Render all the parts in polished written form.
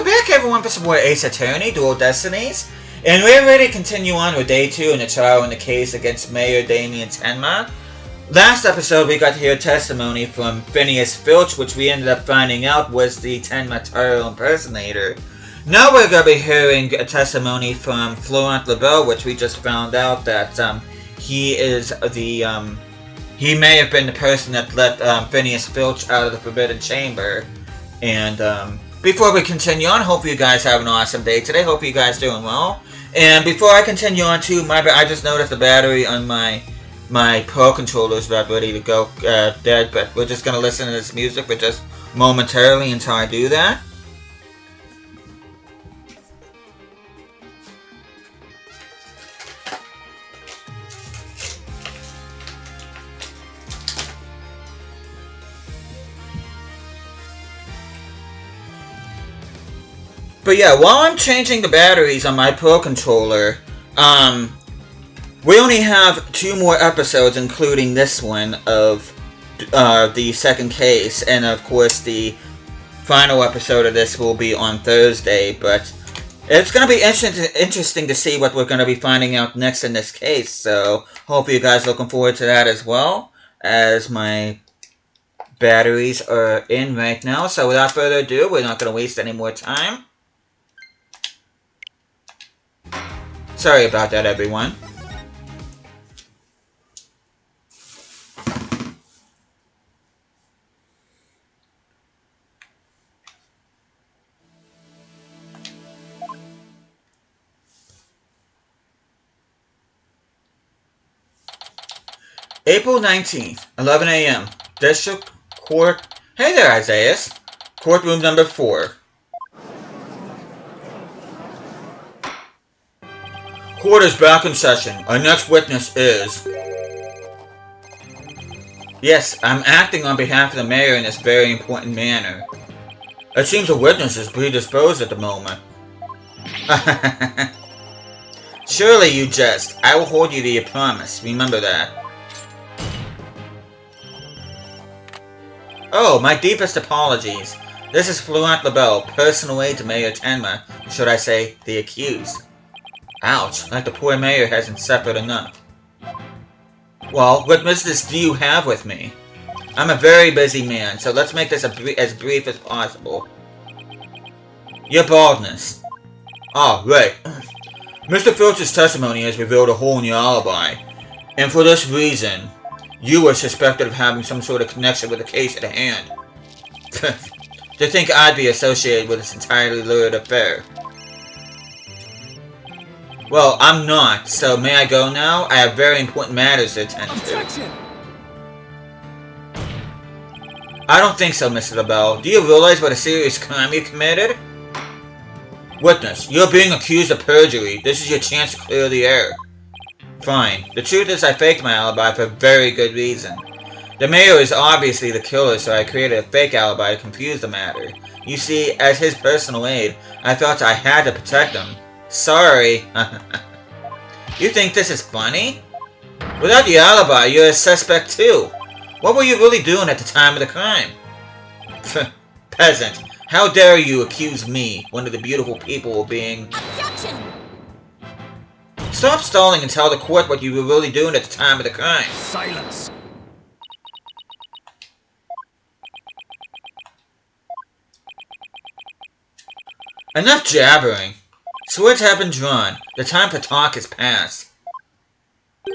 Welcome back everyone for some more Ace Attorney, Dual Destinies. And we're ready to continue on with Day 2 in the trial in the case against Mayor Damien Tenma. Last episode we got to hear testimony from Phineas Filch, which we ended up finding out was the Tenma Taro impersonator. Now we're going to be hearing a testimony from Florent LaBelle, which we just found out that he is the, he may have been the person that let Phineas Filch out of the Forbidden Chamber. And before we continue on, hope you guys have an awesome day today. Hope you guys doing well. And before I continue on too, I just noticed the battery on my Pro Controller is about ready to go dead. But we're just going to listen to this music for just momentarily until I do that. But yeah, while I'm changing the batteries on my Pro Controller, we only have 2 more episodes, including this one of the second case, and of course the final episode of this will be on Thursday. But it's going to be interesting to see what we're going to be finding out next in this case. So hope you guys are looking forward to that as well, as my batteries are in right now. So without further ado, we're not going to waste any more time. Sorry about that, everyone. April 19th, 11 a.m. District Court. Hey there, Isaias. Courtroom number 4. Court is back in session. Our next witness is... Yes, I'm acting on behalf of the mayor in this very important manner. It seems the witness is predisposed at the moment. Surely you jest. I will hold you to your promise. Remember that. Oh, my deepest apologies. This is Florent LaBelle, personal aide to Mayor Tenma, should I say, the accused. Ouch, like the poor mayor hasn't suffered enough. Well, what business do you have with me? I'm a very busy man, so let's make this as brief as possible. Your baldness. Ah, right. Mr. Filch's testimony has revealed a hole in your alibi, and for this reason, you were suspected of having some sort of connection with the case at hand. To think I'd be associated with this entirely lurid affair. Well, I'm not, so may I go now? I have very important matters to attend to. Objection! I don't think so, Mr. LaBelle. Do you realize what a serious crime you committed? Witness, you're being accused of perjury. This is your chance to clear the air. Fine. The truth is I faked my alibi for a very good reason. The mayor is obviously the killer, so I created a fake alibi to confuse the matter. You see, as his personal aide, I felt I had to protect him. Sorry. You think this is funny? Without the alibi, you're a suspect too. What were you really doing at the time of the crime? Peasant, how dare you accuse me, one of the beautiful people, of being... Objection! Stop stalling and tell the court what you were really doing at the time of the crime. Silence! Enough jabbering. Swords have been drawn. The time for talk is past.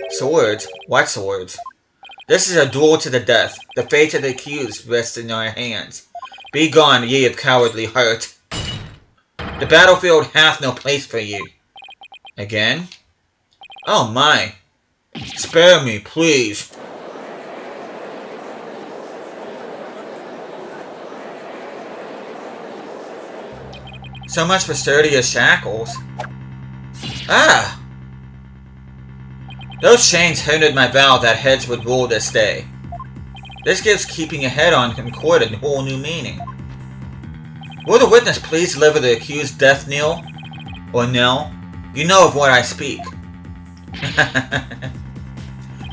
Swords? What swords? This is a duel to the death. The fate of the accused rests in our hands. Be gone, ye of cowardly heart. The battlefield hath no place for you. Again? Oh my. Spare me, please. So much for sturdier shackles. Ah! Those chains hindered my vow that heads would rule this day. This gives keeping a head on in court a whole new meaning. Will the witness please deliver the accused death knell? Or knell? You know of what I speak.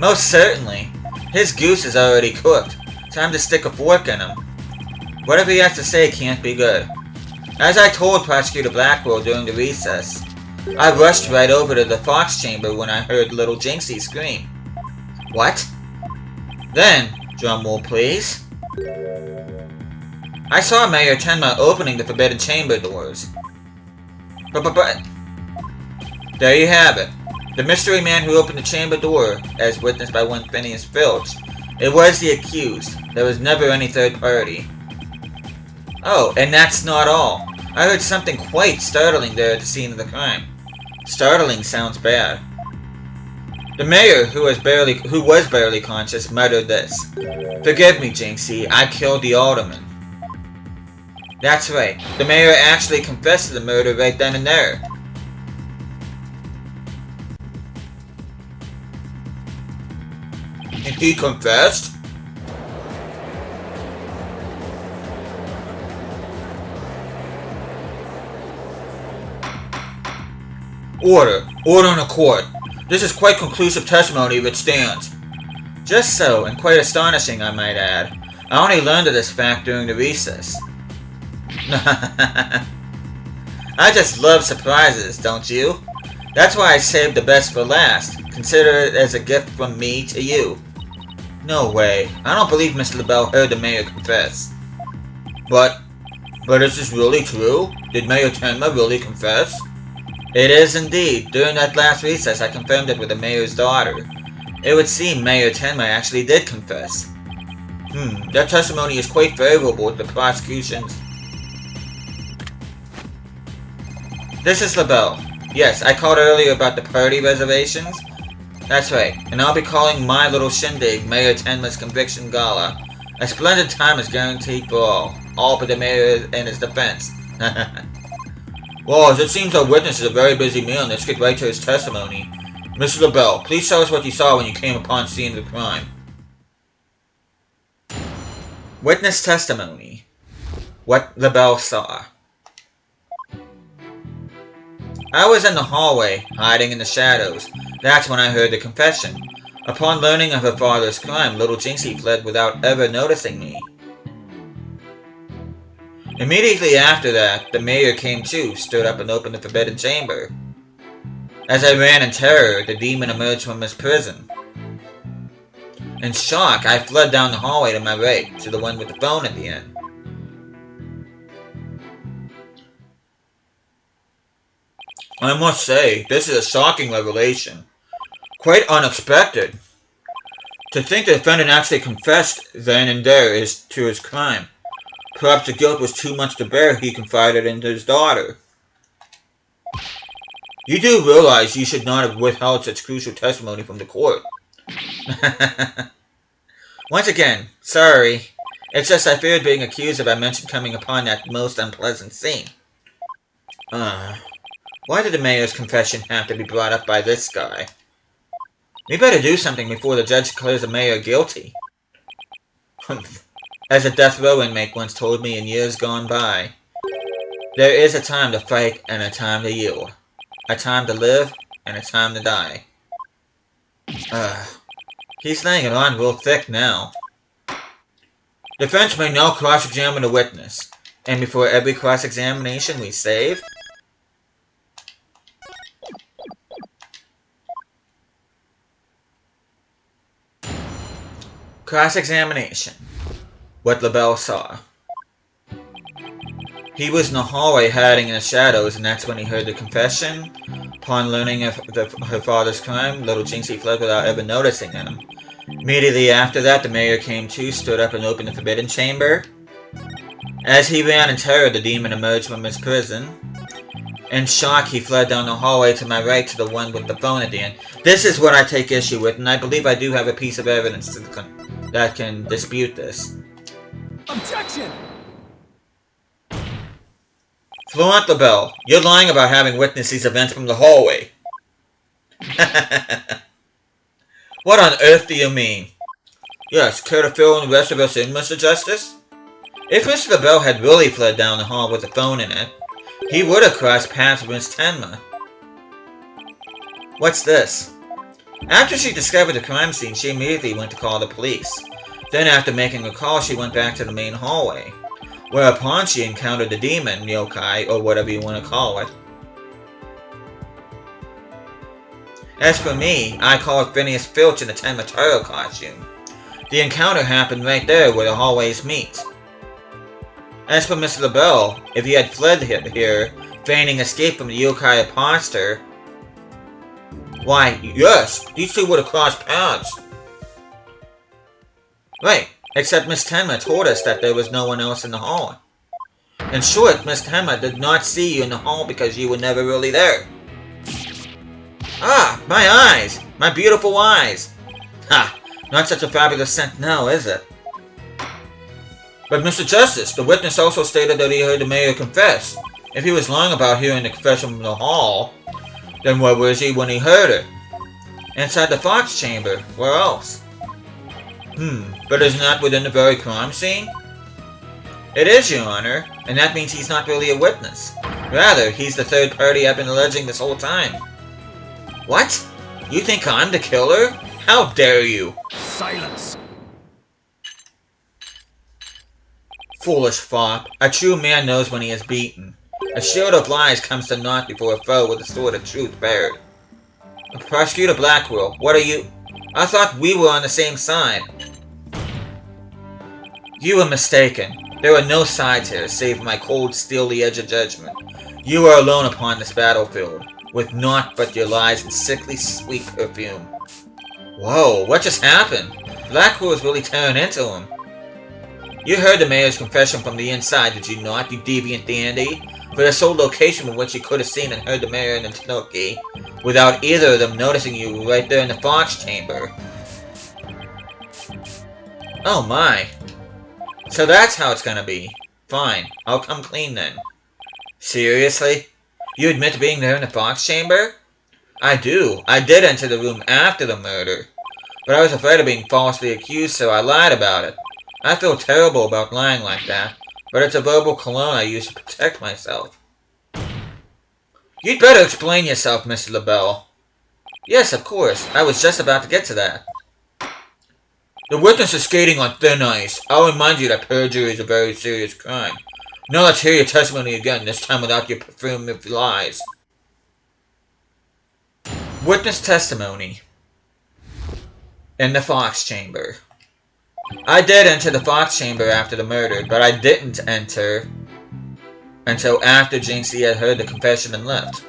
Most certainly. His goose is already cooked. Time to stick a fork in him. Whatever he has to say can't be good. As I told Prosecutor Blackwell during the recess, I rushed right over to the Fox chamber when I heard little Jinxie scream. What? Then, drumroll please, I saw Mayor Tenma opening the forbidden chamber doors. But there you have it. The mystery man who opened the chamber door, as witnessed by one Phineas Filch. It was the accused. There was never any third party. Oh, and that's not all. I heard something quite startling there at the scene of the crime. Startling sounds bad. The mayor, who was barely conscious, muttered this. Forgive me, Jinxie, I killed the alderman. That's right. The mayor actually confessed to the murder right then and there. And he confessed? Order. Order in the court. This is quite conclusive testimony if it stands. Just so, and quite astonishing, I might add. I only learned of this fact during the recess. I just love surprises, don't you? That's why I saved the best for last. Consider it as a gift from me to you. No way. I don't believe Mr. LaBelle heard the mayor confess. But is this really true? Did Mayor Tenma really confess? It is indeed. During that last recess, I confirmed it with the mayor's daughter. It would seem Mayor Tenma actually did confess. That testimony is quite favorable to the prosecution's. This is LaBelle. Yes, I called earlier about the party reservations. That's right, and I'll be calling my little shindig Mayor Tenma's Conviction Gala. A splendid time is guaranteed for all but the mayor and his defense. Well, as it seems our witness is a very busy man, let's get right to his testimony. Mr. LaBelle, please tell us what you saw when you came upon scene of the crime. Witness testimony. What LaBelle saw. I was in the hallway, hiding in the shadows. That's when I heard the confession. Upon learning of her father's crime, little Jinxie fled without ever noticing me. Immediately after that, the mayor came too, stood up and opened the forbidden chamber. As I ran in terror, the demon emerged from his prison. In shock, I fled down the hallway to my right, to the one with the phone at the end. I must say, this is a shocking revelation. Quite unexpected. To think the defendant actually confessed then and there to his crime. Perhaps the guilt was too much to bear, he confided in his daughter. You do realize you should not have withheld such crucial testimony from the court. Once again, sorry. It's just I feared being accused if I mentioned coming upon that most unpleasant scene. Why did the mayor's confession have to be brought up by this guy? We better do something before the judge declares the mayor guilty. As a death row inmate once told me in years gone by, there is a time to fight and a time to yield. A time to live and a time to die. He's laying it on real thick now. Defense may now cross-examine the witness. And before every cross-examination we save... Cross-examination. What LaBelle saw. He was in the hallway hiding in the shadows, and that's when he heard the confession. Upon learning of her father's crime, little Jinxie fled without ever noticing him. Immediately after that, the mayor came too, stood up and opened the forbidden chamber. As he ran in terror, the demon emerged from his prison. In shock, he fled down the hallway to my right to the one with the phone at the end. This is what I take issue with, and I believe I do have a piece of evidence that can dispute this. Objection! Fluent LaBelle, you're lying about having witnessed these events from the hallway. What on earth do you mean? Yes, care to fill in the rest of us in, Mr. Justice? If Mr. LaBelle had really fled down the hall with a phone in it, he would have crossed paths with Miss Tenma. What's this? After she discovered the crime scene, she immediately went to call the police. Then after making a call, she went back to the main hallway. whereupon she encountered the demon yokai, or whatever you want to call it. As for me, I call it Phineas Filch in the Tenma Taro costume. The encounter happened right there where the hallways meet. As for Mr. LaBelle, if he had fled here, feigning escape from the yokai imposter, why, yes, these two would have crossed paths. Right, except Miss Tenma told us that there was no one else in the hall. In short, Miss Tenma did not see you in the hall because you were never really there. Ah, my eyes! My beautiful eyes! Ha! Not such a fabulous scent now, is it? But Mr. Justice, the witness also stated that he heard the mayor confess. If he was lying about hearing the confession from the hall, then where was he when he heard it? Inside the Fox chamber. Where else? But isn't that within the very crime scene? It is, Your Honor, and that means he's not really a witness. Rather, he's the third party I've been alleging this whole time. What? You think I'm the killer? How dare you? Silence. Foolish fop. A true man knows when he is beaten. A shield of lies comes to naught before a foe with a sword of truth bared. Prosecutor Blackwell, what are you... I thought we were on the same side. You were mistaken. There are no sides here, save my cold, steely edge of judgment. You are alone upon this battlefield, with naught but your lies and sickly sweet perfume. Whoa, what just happened? Blackwell is really tearing into him. You heard the mayor's confession from the inside, did you not, you deviant dandy? For the sole location from which you could have seen and heard the mayor and the Tanuki, without either of them noticing you right there in the Fox chamber. Oh my. So that's how it's gonna be. Fine, I'll come clean then. Seriously? You admit to being there in the Fox chamber? I do. I did enter the room after the murder. But I was afraid of being falsely accused, so I lied about it. I feel terrible about lying like that, but it's a verbal cologne I use to protect myself. You'd better explain yourself, Mr. LaBelle. Yes, of course. I was just about to get to that. The witness is skating on thin ice. I'll remind you that perjury is a very serious crime. Now let's hear your testimony again, this time without your perfume of lies. Witness testimony. In the Fox chamber. I did enter the Fox chamber after the murder, but I didn't enter until after Jinxie had heard the confession and left.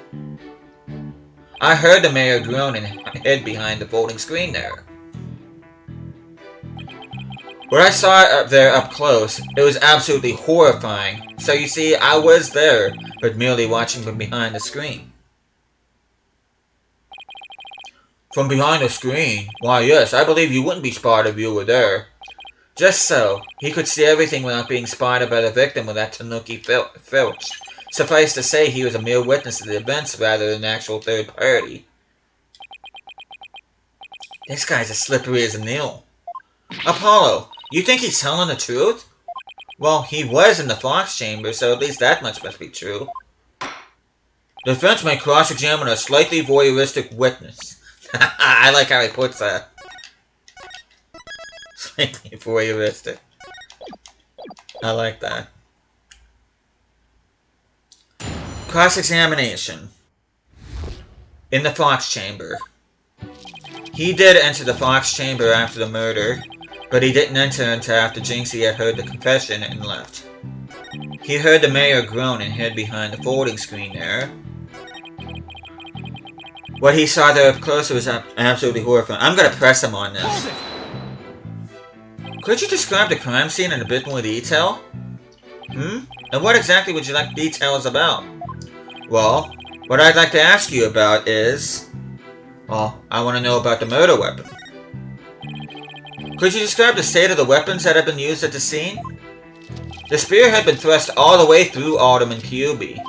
I heard the mayor groan and hid behind the folding screen there. When I saw it up there up close, it was absolutely horrifying. So you see, I was there, but merely watching from behind the screen. From behind the screen? Why yes, I believe you wouldn't be spotted if you were there. Just so, he could see everything without being spotted by the victim with that Tanuki Filch. Suffice to say, he was a mere witness to the events rather than an actual third party. This guy's as slippery as an eel. Apollo, you think he's telling the truth? Well, he was in the Fox chamber, so at least that much must be true. The defense may cross-examine a slightly voyeuristic witness. I like how he puts that. Slightly voyeuristic. I like that. Cross-examination. In the Fox chamber. He did enter the Fox chamber after the murder, but he didn't enter until after Jinxie had heard the confession and left. He heard the mayor groan and hid behind the folding screen there. What he saw there up close was absolutely horrifying. I'm gonna press him on this. Could you describe the crime scene in a bit more detail? And what exactly would you like details about? Well, what I'd like to ask you about is... Well, I want to know about the murder weapon. Could you describe the state of the weapons that have been used at the scene? The spear had been thrust all the way through Alderman Kyubi.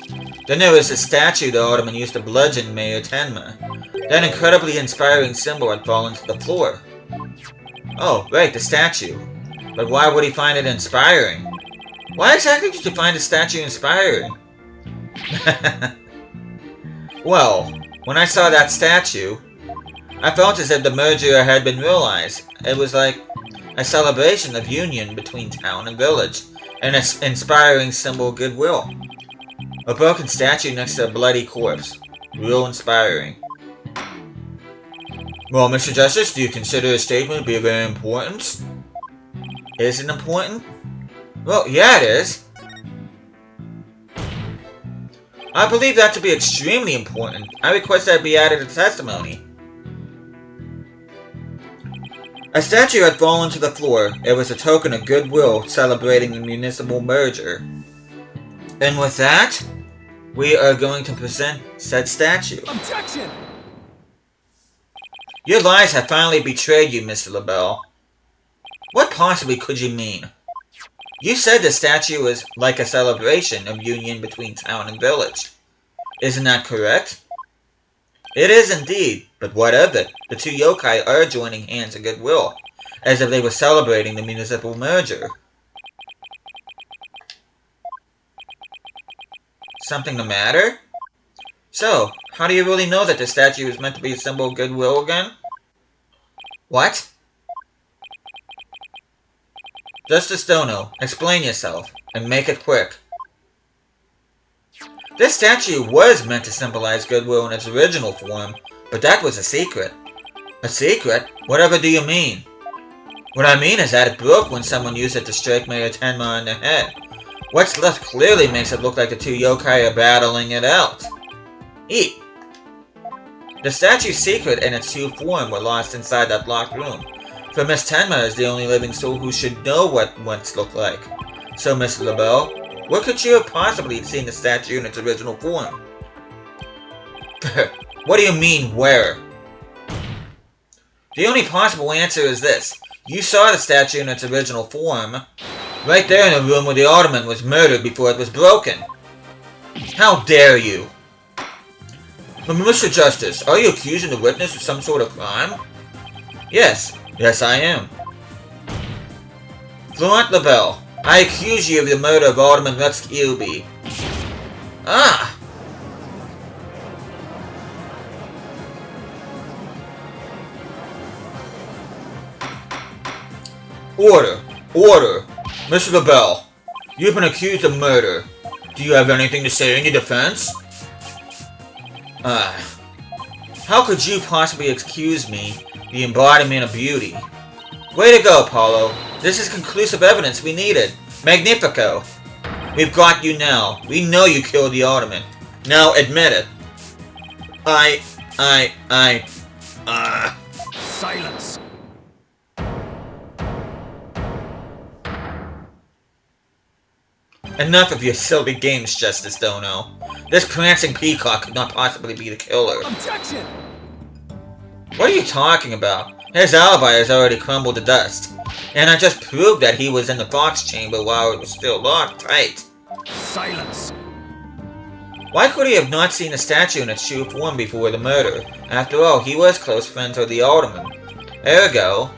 Then there was the statue the Alderman used to bludgeon Mayor Tenma. That incredibly inspiring symbol had fallen to the floor. Oh, right, the statue. But why would he find it inspiring? Why exactly did you find the statue inspiring? Well, when I saw that statue, I felt as if the merger had been realized. It was like a celebration of union between town and village. an inspiring symbol of goodwill. A broken statue next to a bloody corpse. Real inspiring. Well, Mr. Justice, do you consider a statement to be very important? Is it important? Well, yeah, it is. I believe that to be extremely important. I request that it be added to testimony. A statue had fallen to the floor. It was a token of goodwill celebrating the municipal merger. And with that, we are going to present said statue. Objection! Your lies have finally betrayed you, Mr. LaBelle. What possibly could you mean? You said the statue was like a celebration of union between town and village. Isn't that correct? It is indeed, but what of it? The two yokai are joining hands in goodwill, as if they were celebrating the municipal merger. Something the matter? So, how do you really know that the statue is meant to be a symbol of goodwill again? What? Justice Dono, explain yourself, and make it quick. This statue was meant to symbolize goodwill in its original form, but that was a secret. A secret? Whatever do you mean? What I mean is that it broke when someone used it to strike Mayor Tenma in the head. What's left clearly makes it look like the two yokai are battling it out. Eat! The statue's secret and its true form were lost inside that locked room. For Miss Tenma is the only living soul who should know what once looked like. So, Mr. LaBelle, where could you have possibly seen the statue in its original form? What do you mean, where? The only possible answer is this. You saw the statue in its original form, right there in the room where the Alderman was murdered before it was broken. How dare you? Mr. Justice, are you accusing the witness of some sort of crime? Yes. Yes, I am. Florent LaBelle, I accuse you of the murder of Alderman Rex Kilby. Ah! Order! Order! Mr. LaBelle, you've been accused of murder. Do you have anything to say in your defense? How could you possibly accuse me, the embodiment of beauty? Way to go, Paulo. This is conclusive evidence we needed. Magnifico. We've got you now. We know you killed the Alderman. Now admit it. Silence. Enough of your silly games, Justice Dono. This prancing peacock could not possibly be the killer. Objection! What are you talking about? His alibi has already crumbled to dust. And I just proved that he was in the Fox chamber while it was still locked tight. Silence. Why could he have not seen the statue in its true form before the murder? After all, he was close friends with the Alderman. Ergo...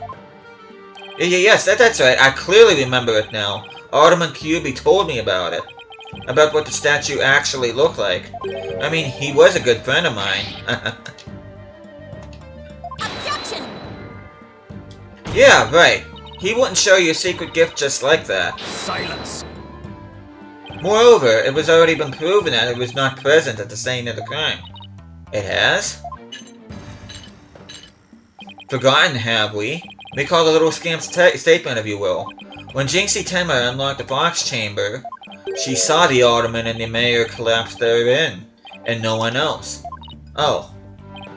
Yes, that's right. I clearly remember it now. Alderman Kilby told me about it. About what the statue actually looked like. I mean, he was a good friend of mine. Objection! Yeah, right. He wouldn't show you a secret gift just like that. Silence. Moreover, it was already been proven that it was not present at the scene of the crime. It has? Forgotten, have we? Recall the little scamp's statement, if you will. When Jinxie Tenma unlocked the Fox chamber, she saw the Alderman and the Mayor collapse therein, and no one else. Oh.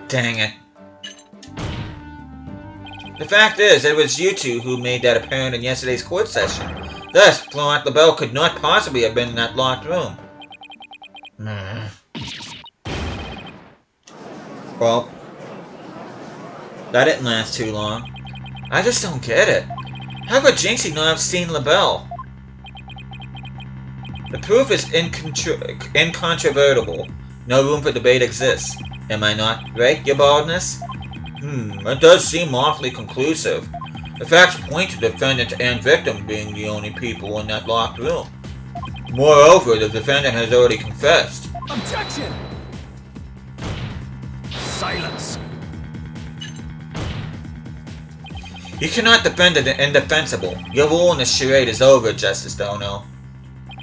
Dang it. The fact is, it was you two who made that apparent in yesterday's court session. Thus, Florent LaBelle could not possibly have been in that locked room. Well, that didn't last too long. I just don't get it. How could Jinxie not have seen LaBelle? The proof is incontrovertible. No room for debate exists. Am I not right, your baldness? It does seem awfully conclusive. The facts point to the defendant and victim being the only people in that locked room. Moreover, the defendant has already confessed. Objection! Silence. You cannot defend the indefensible. Your role in this charade is over, Justice Dono.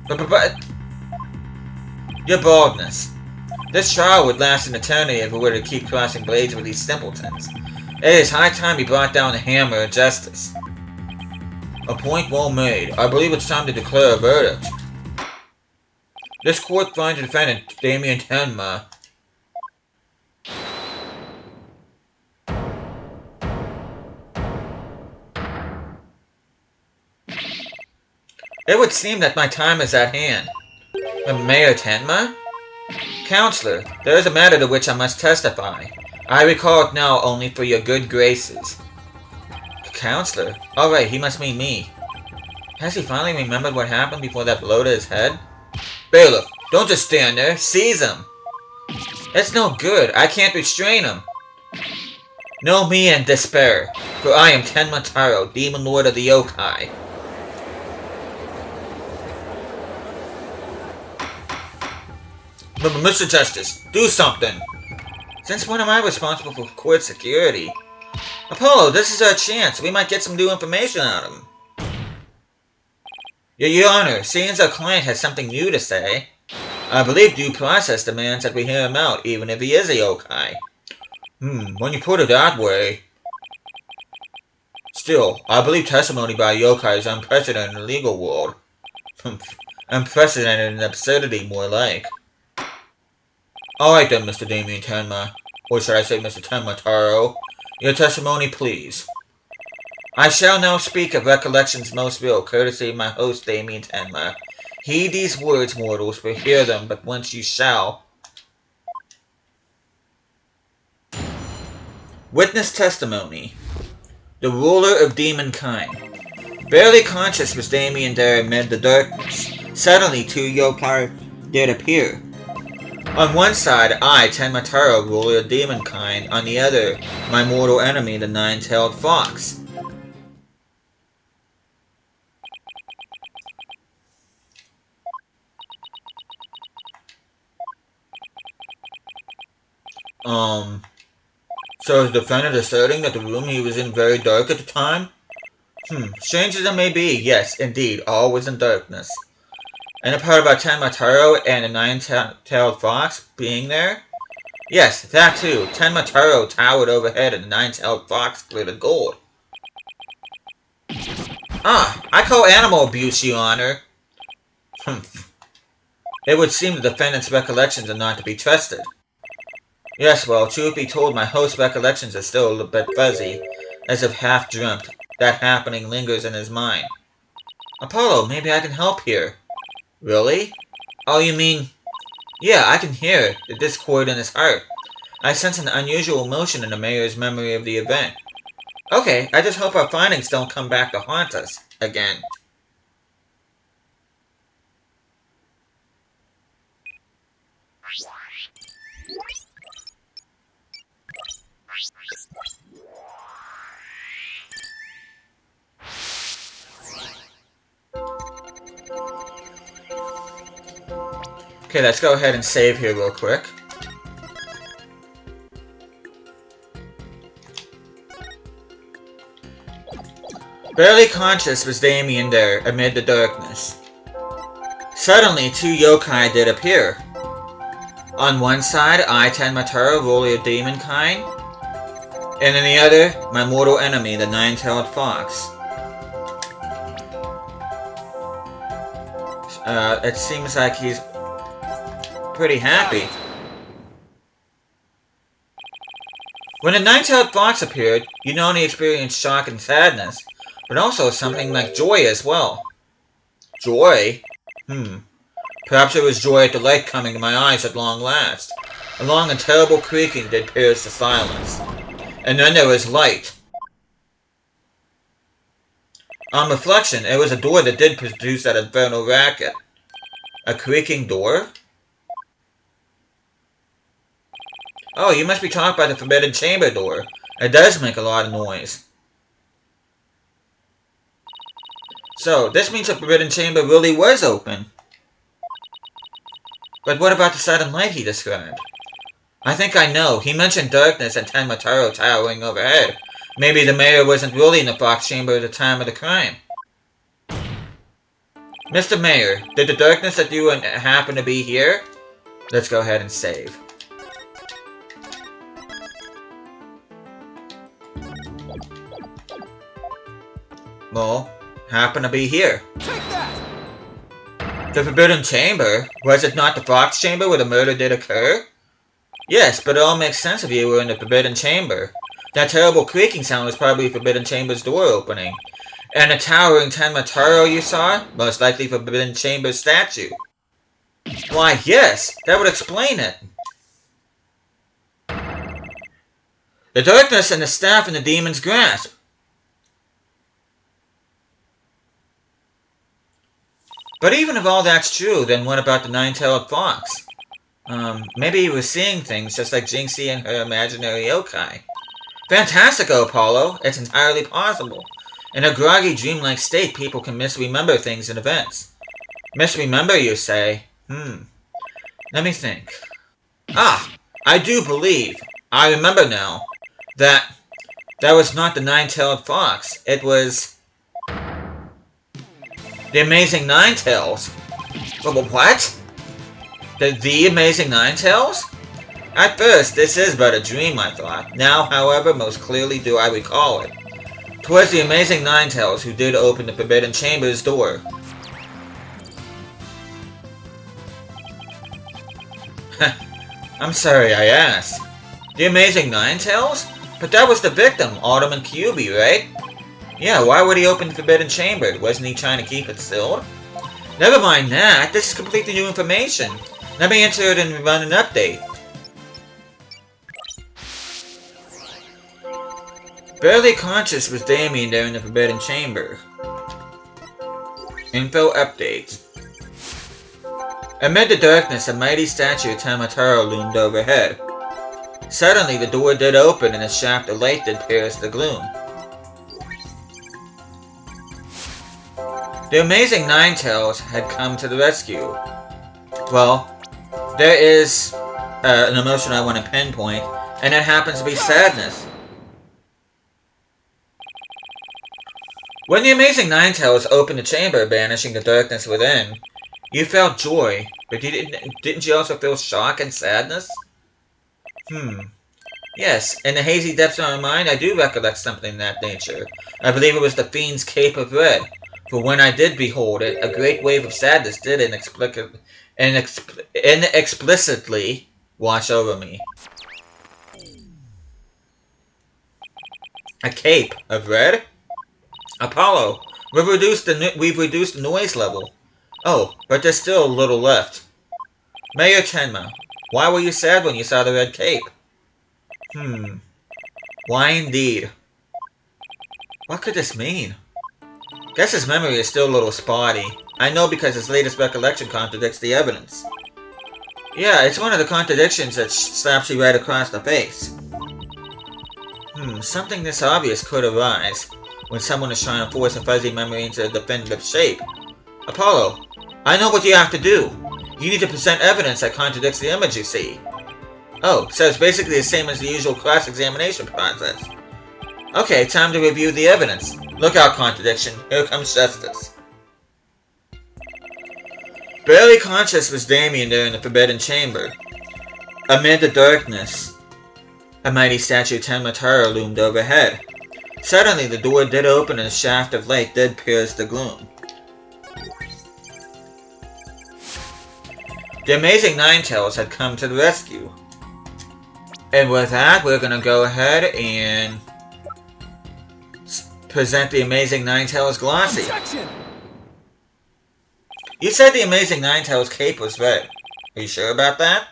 But... Your baldness. This trial would last an eternity if we were to keep crossing blades with these simpletons. It is high time we brought down the hammer of justice. A point well made. I believe it's time to declare a verdict. This court finds the defendant, Damien Tenma. It would seem that my time is at hand. Mayor Tenma? Counselor, there is a matter to which I must testify. I recall it now only for your good graces. Counselor? Alright, he must mean me. Has he finally remembered what happened before that blow to his head? Bailiff, don't just stand there. Seize him. It's no good. I can't restrain him. Know me and despair, for I am Tenma Taro, Demon Lord of the Yokai. Mr. Justice, do something! Since when am I responsible for court security? Apollo, this is our chance. We might get some new information out of him. Your Honor, seeing as our client has something new to say, I believe due process demands that we hear him out, even if he is a yokai. When you put it that way... Still, I believe testimony by a yokai is unprecedented in the legal world. Unprecedented in absurdity, more like. Alright then, Mr. Damien Tenma. Or should I say Mr. Tenma Taro? Your testimony, please. I shall now speak of recollections most real, courtesy of my host Damien Tenma. Heed these words, mortals, for hear them but once you shall. Witness testimony. The ruler of demonkind. Barely conscious was Damien there amid the darkness. Suddenly, two yokai did appear. On one side, I, Tenma Taro, ruler of demonkind. On the other, my mortal enemy, the nine-tailed fox. So is the defendant asserting that the room he was in very dark at the time? Strange as it may be, yes, indeed, all was in darkness. And the part about Tenma Taro and the nine-tailed fox being there? Yes, that too. Tenma Taro towered overhead and the nine-tailed fox glittered gold. I call animal abuse, Your Honor. It would seem the defendant's recollections are not to be trusted. Yes, well, truth be told, my host's recollections are still a little bit fuzzy, as if half-dreamt. That happening lingers in his mind. Apollo, maybe I can help here. Really? Oh, you mean... Yeah, I can hear the discord in his heart. I sense an unusual emotion in the mayor's memory of the event. Okay, I just hope our findings don't come back to haunt us again. Okay, let's go ahead and save here real quick. Barely conscious was Damien there, amid the darkness. Suddenly, two yokai did appear. On one side, I, Tenma Taro, ruler of demonkind, and in the other, my mortal enemy, the nine-tailed fox. It seems like he's pretty happy. When the nine-tailed fox appeared, you not only experienced shock and sadness, but also something like joy as well. Joy? Perhaps it was joy at the light coming to my eyes at long last. A long and terrible creaking did pierce the silence. And then there was light. On reflection, it was a door that did produce that infernal racket. A creaking door? Oh, you must be talking about the Forbidden Chamber door. It does make a lot of noise. So, this means the Forbidden Chamber really was open. But what about the sudden light he described? I think I know. He mentioned darkness and Tenma Taro towering overhead. Maybe the mayor wasn't really in the Fox Chamber at the time of the crime. Mr. Mayor, did the darkness that you happen to be here? Let's go ahead and save. Well, happen to be here. Take that! The Forbidden Chamber? Was it not the Fox Chamber where the murder did occur? Yes, but it all makes sense if you were in the Forbidden Chamber. That terrible creaking sound was probably Forbidden Chamber's door opening. And the towering Tenma Taro you saw? Most likely Forbidden Chamber's statue. Why, yes, that would explain it. The darkness and the staff in the demon's grasp. But even if all that's true, then what about the nine-tailed fox? Maybe he was seeing things just like Jinxie and her imaginary yokai. Fantastico, Apollo! It's entirely possible. In a groggy, dreamlike state, people can misremember things and events. Misremember, you say? Let me think. Ah! I do believe. I remember now. That was not the nine-tailed fox. It was... the Amazing Nine-Tails. What? The Amazing Nine-Tails? At first, this is but a dream, I thought. Now, however, most clearly do I recall it. 'Twas the Amazing Nine-Tails who did open the Forbidden Chamber's door. I'm sorry I asked. The Amazing Nine-Tails? But that was the victim, Alderman Kyuubi, right? Yeah, why would he open the Forbidden Chamber? Wasn't he trying to keep it sealed? Never mind that. This is completely new information. Let me enter it and run an update. Barely conscious was Damien there in the Forbidden Chamber. Info updates. Amid the darkness, a mighty statue of Tamataro loomed overhead. Suddenly, the door did open and a shaft of light did pierce the gloom. The Amazing Nine-Tails had come to the rescue. Well, there is an emotion I want to pinpoint, and it happens to be sadness. When the Amazing Nine-Tails opened the chamber, banishing the darkness within, you felt joy, but didn't you also feel shock and sadness? Yes, in the hazy depths of my mind, I do recollect something of that nature. I believe it was the Fiend's Cape of Red. For when I did behold it, a great wave of sadness did inexplicitly wash over me. A cape of red? Apollo, we've reduced the noise level. Oh, but there's still a little left. Mayor Tenma, why were you sad when you saw the red cape? Why indeed? What could this mean? Guess his memory is still a little spotty. I know because his latest recollection contradicts the evidence. Yeah, it's one of the contradictions that slaps you right across the face. Something this obvious could arise when someone is trying to force a fuzzy memory into a definitive shape. Apollo, I know what you have to do. You need to present evidence that contradicts the image you see. Oh, so it's basically the same as the usual cross-examination process. Okay, time to review the evidence. Look out, contradiction. Here comes justice. Barely conscious was Damien there in the Forbidden Chamber. Amid the darkness, a mighty statue of Tenmataro loomed overhead. Suddenly, the door did open and a shaft of light did pierce the gloom. The Amazing Nine-Tails had come to the rescue. And with that, we're going to go ahead and present the Amazing Nine-Tails Glossy. Objection! You said the Amazing Nine-Tails cape was red. Are you sure about that?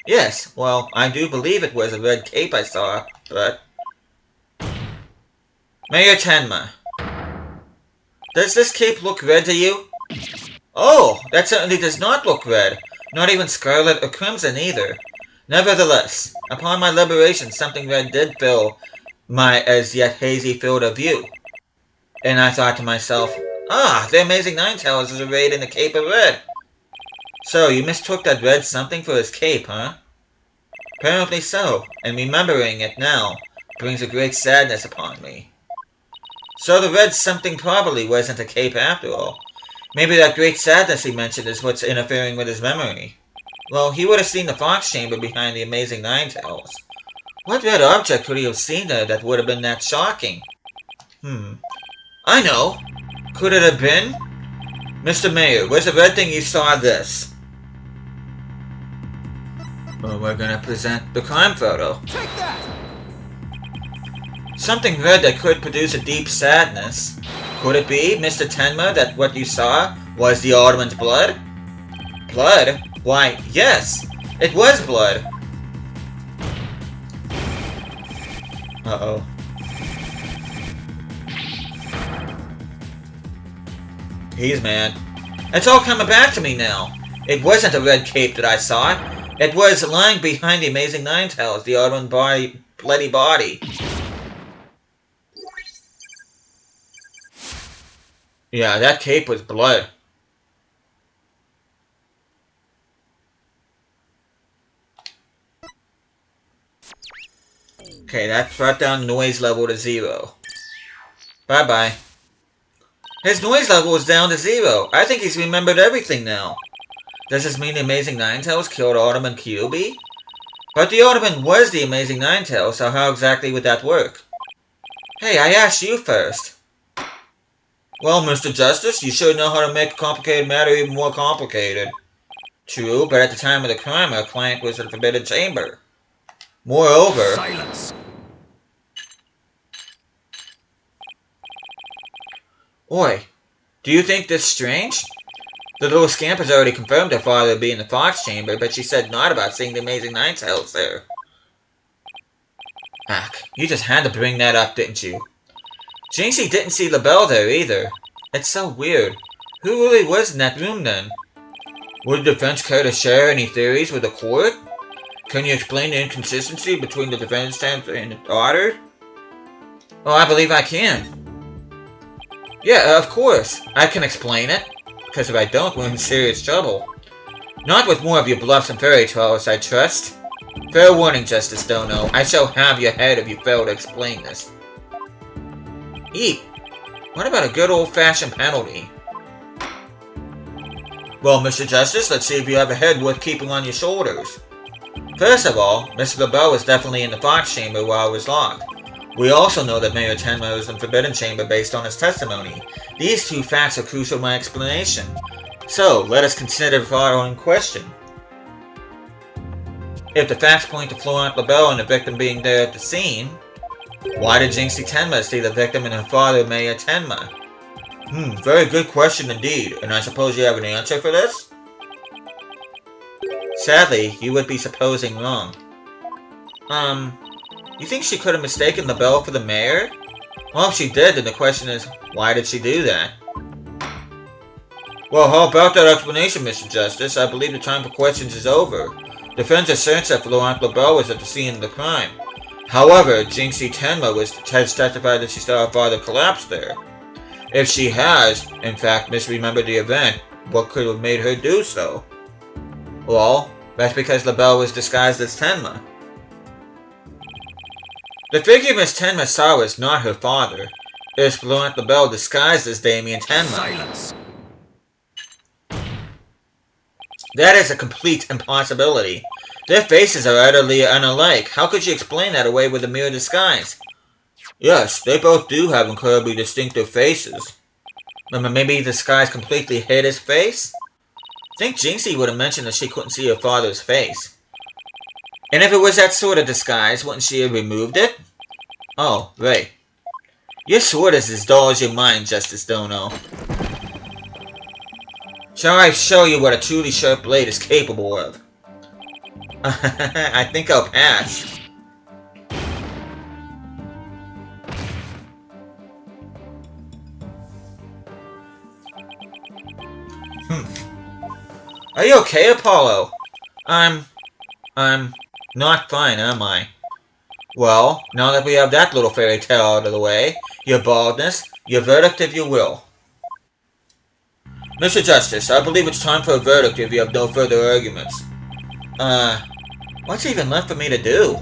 Yes, well, I do believe it was a red cape I saw, but... Mayor Tenma, does this cape look red to you? Oh, that certainly does not look red. Not even scarlet or crimson either. Nevertheless, upon my liberation, something red did fill my as yet hazy field of view. And I thought to myself, the Amazing Nine-Tails is arrayed in the cape of red. So, you mistook that red something for his cape, huh? Apparently so, and remembering it now brings a great sadness upon me. So the red something probably wasn't a cape after all. Maybe that great sadness he mentioned is what's interfering with his memory. Well, he would have seen the fox chamber behind the amazing Ninetales. What red object could he have seen there that would have been that shocking? I know! Could it have been? Mr. Mayor, where's the red thing you saw this? Well, we're gonna present the crime photo. Take that! Something red that could produce a deep sadness. Could it be, Mr. Tenma, that what you saw was the Alderman's blood? Blood? Why, yes! It was blood! Uh-oh. He's mad. It's all coming back to me now. It wasn't a red cape that I saw. It was lying behind the amazing Ninetales, the Alderman's bloody body. Yeah, that cape was blood. Okay, that brought down the noise level to 0. Bye-bye. His noise level is down to 0. I think he's remembered everything now. Does this mean the Amazing Ninetales killed Alderman Kyuubi? But the Alderman was the Amazing Ninetales, so how exactly would that work? Hey, I asked you first. Well, Mr. Justice, you sure know how to make a complicated matter even more complicated. True, but at the time of the crime, our client was in the Forbidden Chamber. Moreover... Silence! Oi, do you think this strange? The little scamp has already confirmed her father would be in the Fox Chamber, but she said not about seeing the Amazing Ninetales there. Ack, you just had to bring that up, didn't you? Jinxie didn't see LaBelle there either. It's so weird. Who really was in that room then? Would the defense care to share any theories with the court? Can you explain the inconsistency between the defense attorney and the daughter? Oh, I believe I can. Yeah, of course. I can explain it. Because if I don't, we're in serious trouble. Not with more of your bluffs and fairy tales, I trust. Fair warning, Justice Dono. I shall have your head if you fail to explain this. Eep. What about a good old-fashioned penalty? Well, Mr. Justice, let's see if you have a head worth keeping on your shoulders. First of all, Mr. LaBelle was definitely in the Fox Chamber while it was locked. We also know that Mayor Tenma was in the Forbidden Chamber based on his testimony. These two facts are crucial to my explanation. So, let us consider the following question. If the facts point to Florent LaBelle and the victim being there at the scene, why did Jinxie Tenma see the victim and her father, Mayor Tenma? Very good question indeed, and I suppose you have an answer for this? Sadly, you would be supposing wrong. You think she could have mistaken LaBelle for the mayor? Well, if she did, then the question is, why did she do that? Well, how about that explanation, Mr. Justice? I believe the time for questions is over. Defense asserts that Florent LaBelle was at the scene of the crime. However, Jinxie Tenma has testified that she saw her father collapse there. If she has, in fact, misremembered the event, what could have made her do so? Well, that's because LaBelle was disguised as Tenma. The figure Miss Tenma saw was not her father. It was Florent LaBelle disguised as Damien Tenma. Silence! That is a complete impossibility. Their faces are utterly unalike. How could you explain that away with a mere disguise? Yes, they both do have incredibly distinctive faces. Maybe the disguise completely hid his face? I think Jinxie would have mentioned that she couldn't see her father's face. And if it was that sort of disguise, wouldn't she have removed it? Oh, right. Your sword is as dull as your mind, Justice Dono. Shall I show you what a truly sharp blade is capable of? I think I'll pass. Are you okay, Apollo? I'm not fine, am I? Well, now that we have that little fairy tale out of the way, your baldness, your verdict if you will. Mr. Justice, I believe it's time for a verdict if you have no further arguments. What's even left for me to do?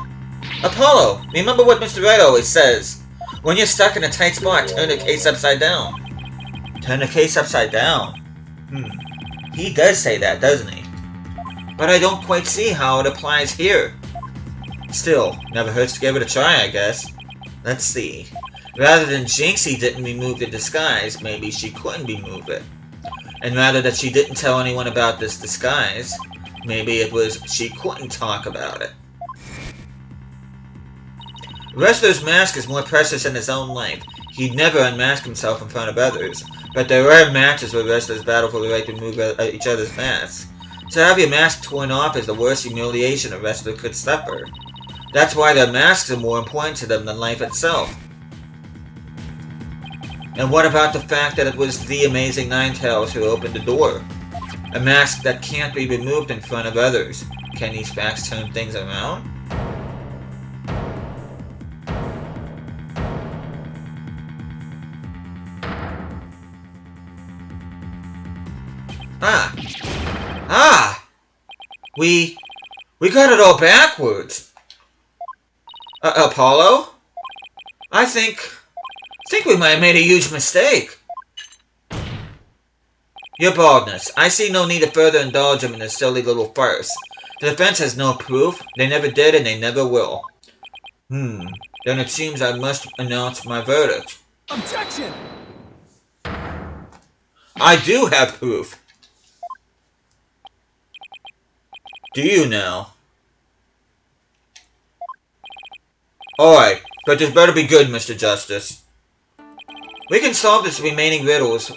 Apollo, remember what Mr. Red always says. When you're stuck in a tight spot, turn the case upside down. Turn the case upside down? He does say that, doesn't he? But I don't quite see how it applies here. Still, never hurts to give it a try, I guess. Let's see. Rather than Jinxie didn't remove the disguise, maybe she couldn't remove it. And rather that she didn't tell anyone about this disguise, maybe it was she couldn't talk about it. A wrestler's mask is more precious in his own life. He'd never unmask himself in front of others, but there are matches where wrestlers battle for the right to remove each other's masks. To have your mask torn off is the worst humiliation a wrestler could suffer. That's why their masks are more important to them than life itself. And what about the fact that it was the Amazing Ninetales who opened the door? A mask that can't be removed in front of others. Can these facts turn things around? We got it all backwards. Apollo? I think we might have made a huge mistake. Your baldness. I see no need to further indulge him in this silly little farce. The defense has no proof. They never did and they never will. Then it seems I must announce my verdict. Objection! I do have proof. Do you now? Alright, but this better be good, Mr. Justice. We can solve the remaining riddles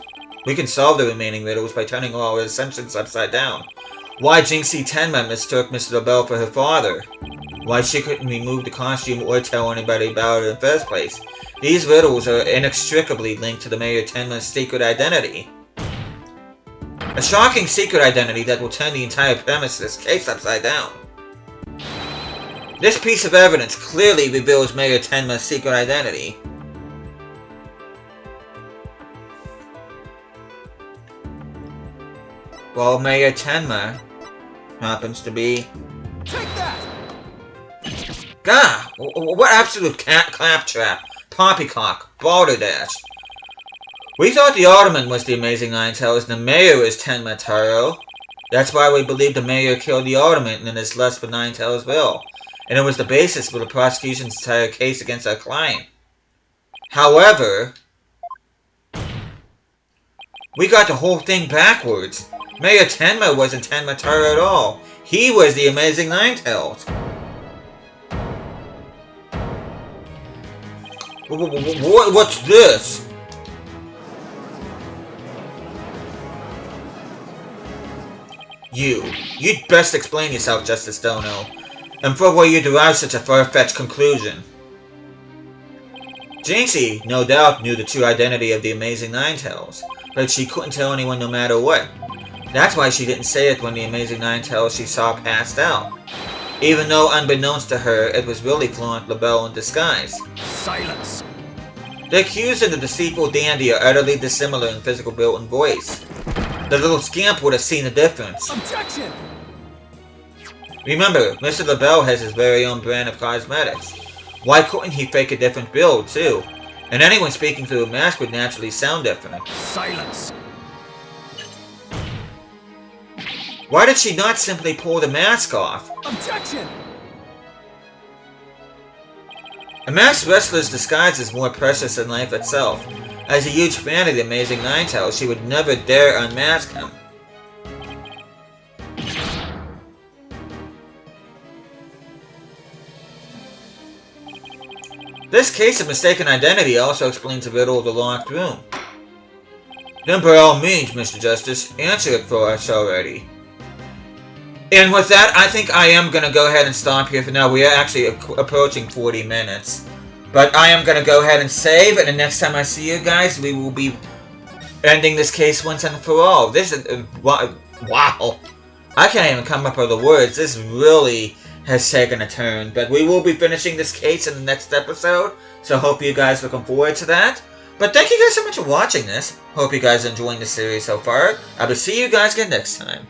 by turning all our assumptions upside down. Why Jinxie Tenma mistook Mr. LaBelle for her father. Why she couldn't remove the costume or tell anybody about it in the first place. These riddles are inextricably linked to the Mayor Tenma's secret identity. A shocking secret identity that will turn the entire premise of this case upside down. This piece of evidence clearly reveals Mayor Tenma's secret identity. Well, Mayor Tenma happens to be... Take that! Gah! What absolute claptrap, poppycock, balderdash. We thought the Alderman was the Amazing Ninetales and the Mayor is Tenma Taro. That's why we believe the Mayor killed the Alderman in his lust for Ninetales will. And it was the basis for the prosecution's entire case against our client. However, we got the whole thing backwards. Mayor Tenma wasn't Tenma Taro at all. He was the Amazing Ninetales. What's this? You'd best explain yourself, Justice Dono. And for where you derive such a far-fetched conclusion. Jinxie, no doubt, knew the true identity of the Amazing Ninetales, but she couldn't tell anyone no matter what. That's why she didn't say it when the Amazing Ninetales she saw passed out. Even though, unbeknownst to her, it was really Florent LaBelle in disguise. Silence! The accused and the deceitful dandy are utterly dissimilar in physical build and voice. The little scamp would have seen the difference. Objection! Remember, Mr. LaBelle has his very own brand of cosmetics. Why couldn't he fake a different build, too? And anyone speaking through a mask would naturally sound different. Silence! Why did she not simply pull the mask off? Objection! A masked wrestler's disguise is more precious than life itself. As a huge fan of the Amazing Ninetales, she would never dare unmask him. This case of mistaken identity also explains the riddle of the locked room. Then by all means, Mr. Justice, answer it for us already. And with that, I think I am going to go ahead and stop here for now. We are actually approaching 40 minutes. But I am going to go ahead and save, and the next time I see you guys, we will be ending this case once and for all. This is... wow. I can't even come up with the words. This really has taken a turn. But we will be finishing this case in the next episode, so hope you guys are looking forward to that. But thank you guys so much for watching this. Hope you guys are enjoying the series so far. I will see you guys again next time.